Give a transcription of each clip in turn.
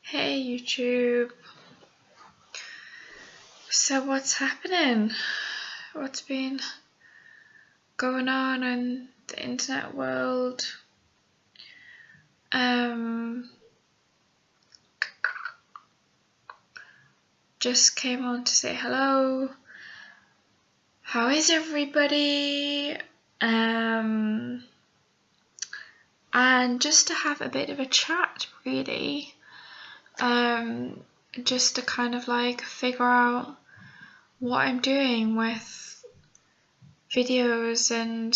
Hey YouTube. So what's happening? What's been going on in the internet world? Just came on to say hello. How is everybody? And just to have a bit of a chat, really. Just to kind of like figure out what I'm doing with videos and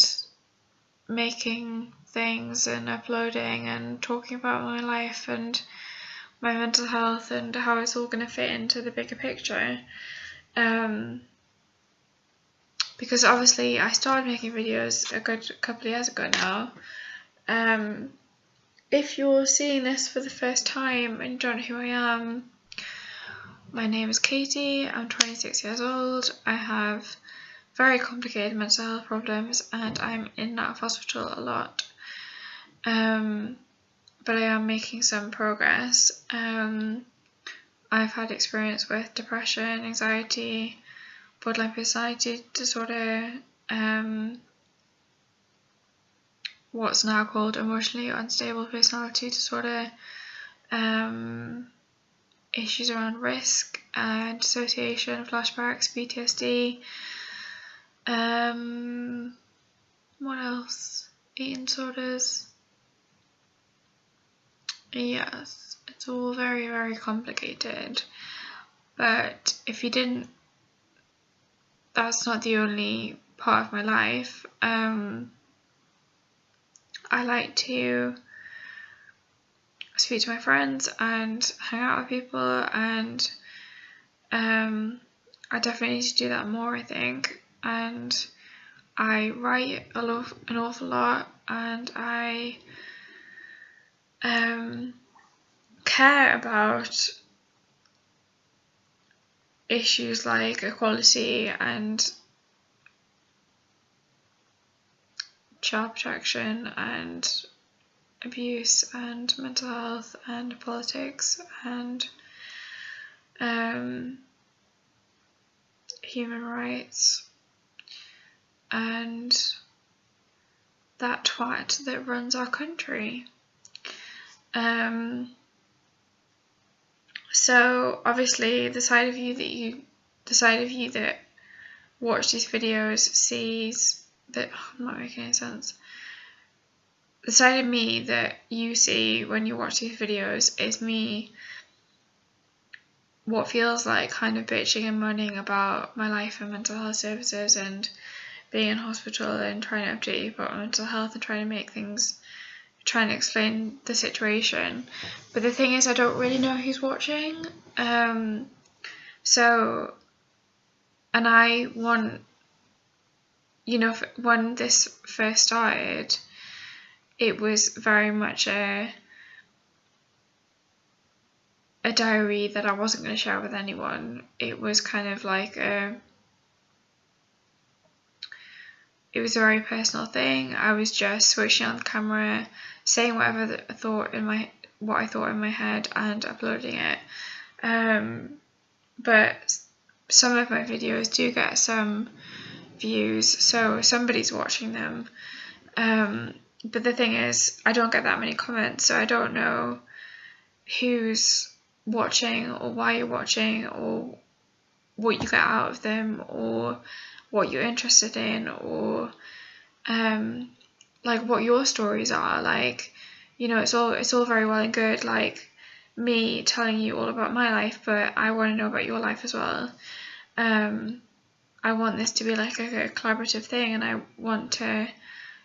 making things and uploading and talking about my life and my mental health and how it's all going to fit into the bigger picture. Because obviously I started making videos a good couple of years ago now. If you're seeing this for the first time and you don't know who I am, my name is Katie, I'm 26 years old, I have very complicated mental health problems and I'm in and out of hospital a lot. But I am making some progress. I've had experience with depression, anxiety, borderline personality disorder, what's now called emotionally unstable personality disorder, issues around risk and dissociation, flashbacks, PTSD, what else? Eating disorders. Yes, it's all very, very complicated. But if you didn't, that's not the only part of my life. I like to speak to my friends and hang out with people, and I definitely need to do that more, I think. And I write an awful lot, and I care about issues like equality and child protection and abuse and mental health and politics and human rights and that twat that runs our country. So obviously the side of you that watch these videos sees that I'm not making any sense. The side of me that you see when you watch these videos is me what feels like kind of bitching and moaning about my life and mental health services and being in hospital and trying to update you about mental health and trying to explain the situation. But the thing is, I don't really know who's watching. And I want, when this first started, it was very much a diary that I wasn't going to share with anyone. It was kind of like it was a very personal thing. I was just switching on the camera, saying whatever I thought in my head and uploading it. But some of my videos do get some views, so somebody's watching them. But the thing is, I don't get that many comments, so I don't know who's watching or why you're watching or what you get out of them or what you're interested in or like what your stories are. Like, it's all very well and good, like me telling you all about my life, but I want to know about your life as well. I want this to be like a collaborative thing, and I want to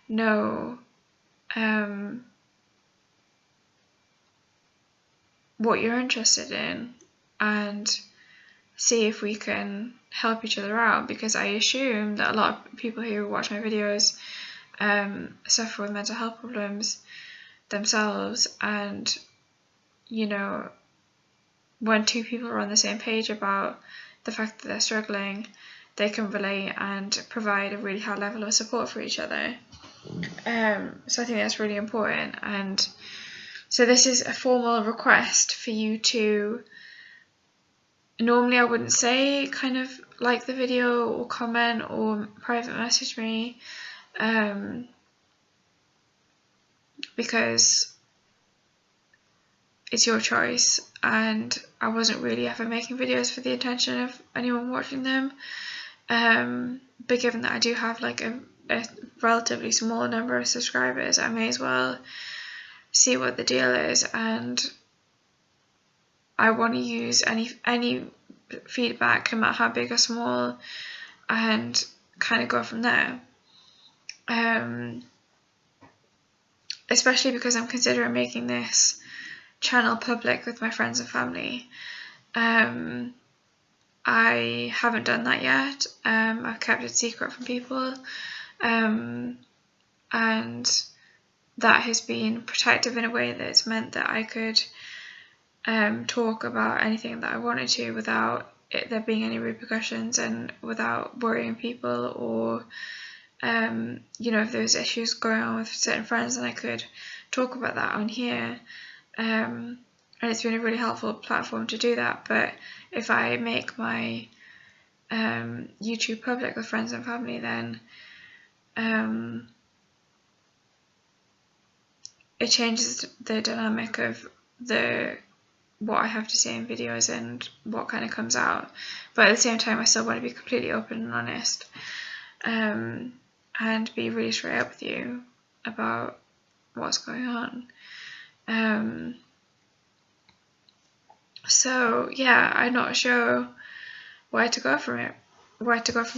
know what you're interested in and see if we can help each other out, because I assume that a lot of people who watch my videos suffer with mental health problems themselves, and when two people are on the same page about the fact that they're struggling, they can relate and provide a really high level of support for each other. So I think that's really important, and So this is a formal request for you to, normally I wouldn't say kind of like the video or comment or private message me, because it's your choice, and I wasn't really ever making videos for the intention of anyone watching them. But given that I do have like a relatively small number of subscribers, I may as well see what the deal is, and I want to use any feedback, no matter how big or small, and kind of go from there. Especially because I'm considering making this channel public with my friends and family. I haven't done that yet. I've kept it secret from people, and that has been protective in a way that's meant that I could talk about anything that I wanted to without there being any repercussions, and without worrying people, or you know, if there was issues going on with certain friends, then I could talk about that on here. And it's been a really helpful platform to do that. But if I make my YouTube public with friends and family, then it changes the dynamic of what I have to say in videos and what kind of comes out. But at the same time, I still want to be completely open and honest, and be really straight up with you about what's going on. So yeah, I'm not sure where to go from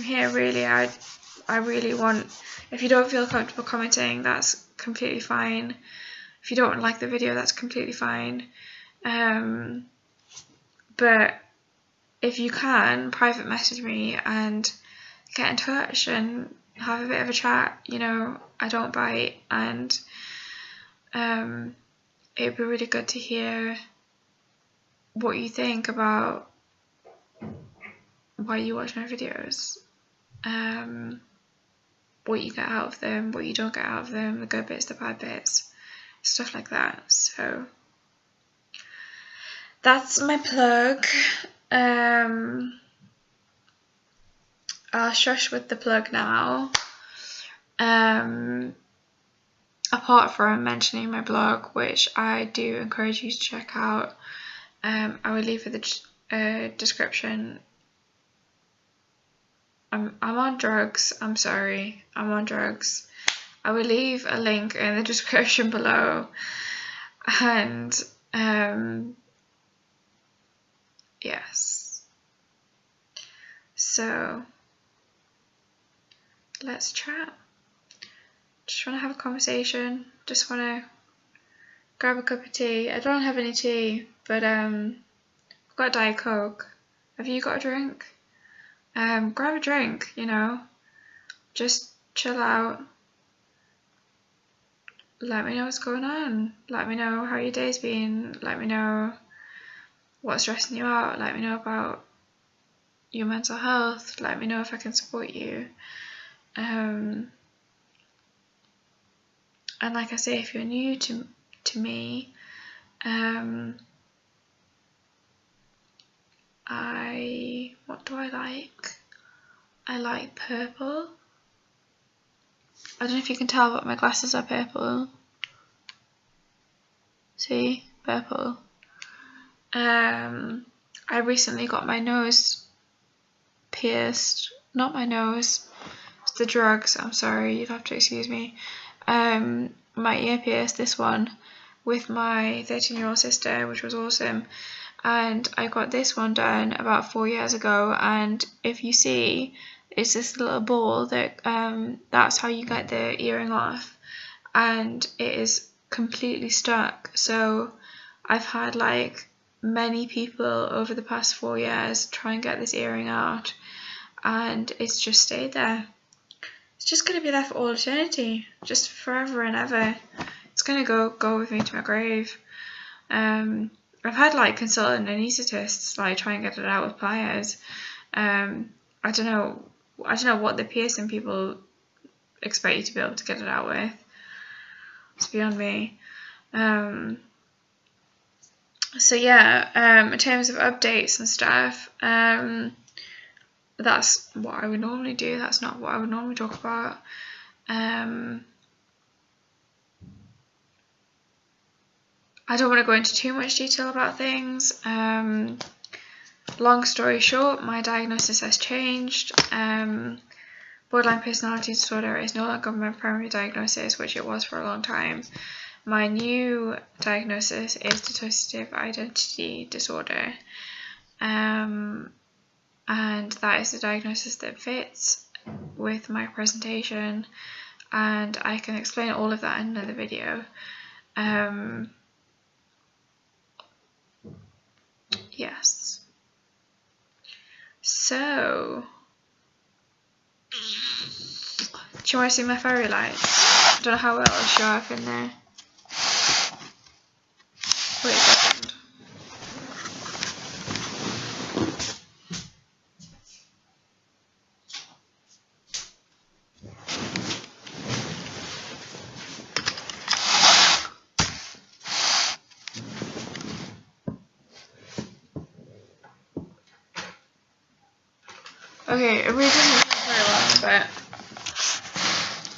here, really. I really want, if you don't feel comfortable commenting, that's completely fine. If you don't like the video, that's completely fine. But if you can, private message me and get in touch and have a bit of a chat. You know, I don't bite, and it'd be really good to hear what you think about why you watch my videos, what you get out of them, what you don't get out of them, the good bits, the bad bits, stuff like that. So that's my plug. I'll shush with the plug now. Apart from mentioning my blog, which I do encourage you to check out, I will leave for the description. I'm on drugs. I'm sorry. I'm on drugs. I will leave a link in the description below. And yes. So let's chat. Just want to have a conversation. Just want to grab a cup of tea. I don't have any tea, but I've got Diet Coke. Have you got a drink? Grab a drink, you know. Just chill out. Let me know what's going on. Let me know how your day's been. Let me know what's stressing you out. Let me know about your mental health. Let me know if I can support you. And like I say, if you're new to me, what do I like? I like purple. I don't know if you can tell, but my glasses are purple. See? Purple. I recently got my nose pierced. Not my nose. It's the drugs. I'm sorry, you'd have to excuse me. My ear pierced, this one, with my 13-year-old sister, which was awesome. And I got this one done about 4 years ago, and if you see, it's this little ball that that's how you get the earring off, and it is completely stuck. So I've had like many people over the past 4 years try and get this earring out, and it's just stayed there. It's just going to be there for all eternity, just forever and ever. It's going to go with me to my grave. I've had like consultant anaesthetists like try and get it out with pliers. I don't know what the piercing people expect you to be able to get it out with. It's beyond me. So yeah, in terms of updates and stuff, that's what I would normally do. That's not what I would normally talk about. I don't want to go into too much detail about things. Long story short, my diagnosis has changed. Borderline personality disorder is no longer my primary diagnosis, which it was for a long time. My new diagnosis is dissociative identity disorder. And that is the diagnosis that fits with my presentation, and I can explain all of that in another video. Yes. So, do you want to see my fairy lights? I don't know how well it'll show up in there. Wait a second. Okay, it really doesn't look very well, but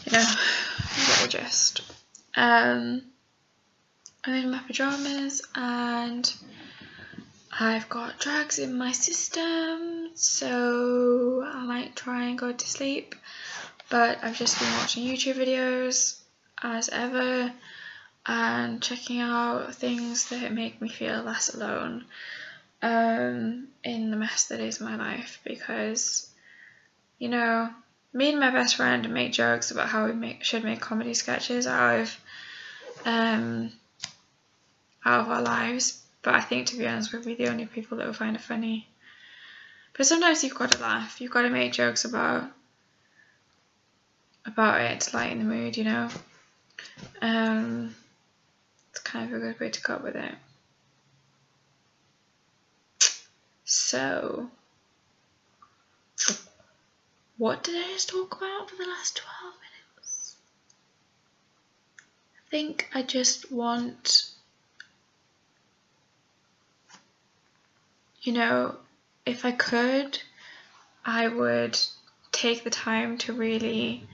you know, you get the gist. I'm in my pajamas and I've got drugs in my system, so I might try and go to sleep. But I've just been watching YouTube videos as ever and checking out things that make me feel less alone in the mess that is my life, because, you know, me and my best friend make jokes about how we should make comedy sketches out of our lives, but I think, to be honest, we're the only people that will find it funny. But sometimes you've got to laugh, you've got to make jokes about it to lighten the mood, you know. It's kind of a good way to cope with it. So, what did I just talk about for the last 12 minutes? I think I just want, you know, if I could, I would take the time to really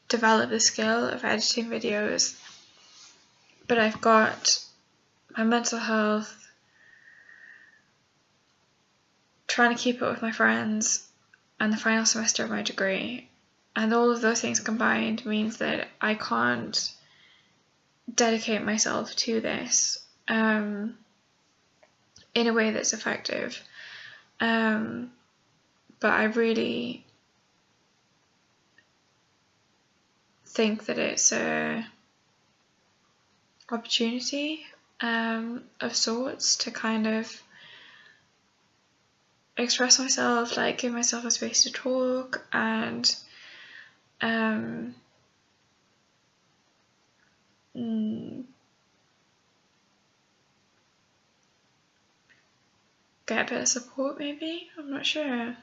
develop the skill of editing videos, but I've got my mental health, trying to keep up with my friends, and the final semester of my degree, and all of those things combined means that I can't dedicate myself to this in a way that's effective. But I really think that it's a opportunity of sorts to kind of express myself, like give myself a space to talk, and get a bit of support, maybe. I'm not sure.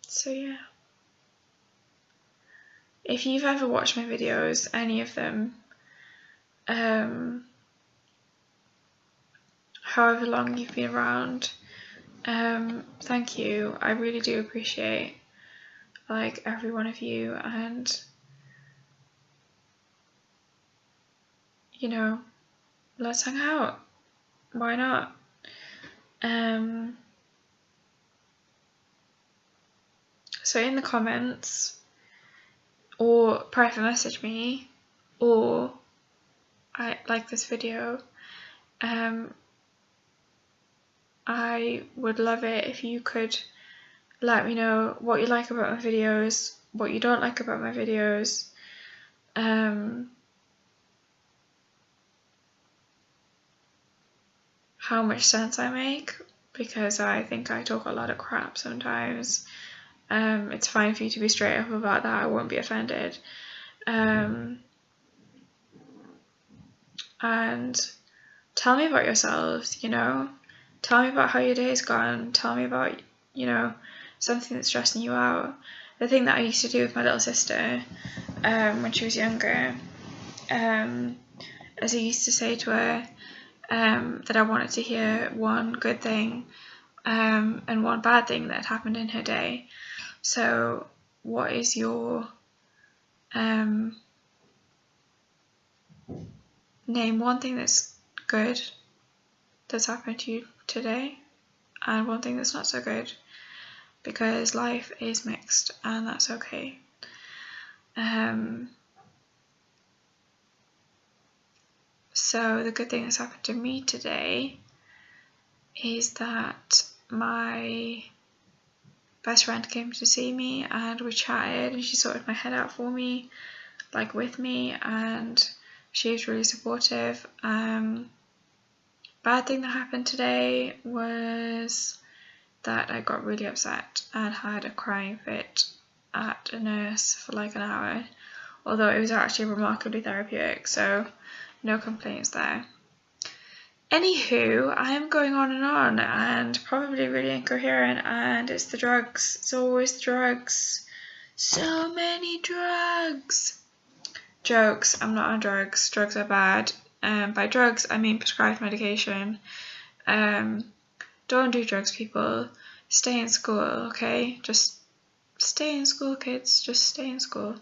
So yeah. If you've ever watched my videos, any of them, however long you've been around, thank you. I really do appreciate, like, every one of you, and, you know, let's hang out. Why not? So in the comments, or private message me, or I like this video, I would love it if you could let me know what you like about my videos, what you don't like about my videos, how much sense I make, because I think I talk a lot of crap sometimes. It's fine for you to be straight up about that, I won't be offended. And tell me about yourselves, you know. Tell me about how your day's gone. Tell me about, you know, something that's stressing you out. the thing that I used to do with my little sister when she was younger, as I used to say to her that I wanted to hear one good thing and one bad thing that had happened in her day. So what is your name one thing that's good that's happened to you today and one thing that's not so good, because life is mixed and that's okay. So the good thing that's happened to me today is that my best friend came to see me and we chatted and she sorted my head out for me, like with me, and she was really supportive. Bad thing that happened today was that I got really upset and had a crying fit at a nurse for like an hour, although it was actually remarkably therapeutic, so no complaints there. Anywho, I am going on and probably really incoherent, and it's the drugs. It's always the drugs. So many drugs. Jokes, I'm not on drugs. Drugs are bad. By drugs, I mean prescribed medication. Don't do drugs, people. Stay in school, okay? Just stay in school, kids. Just stay in school.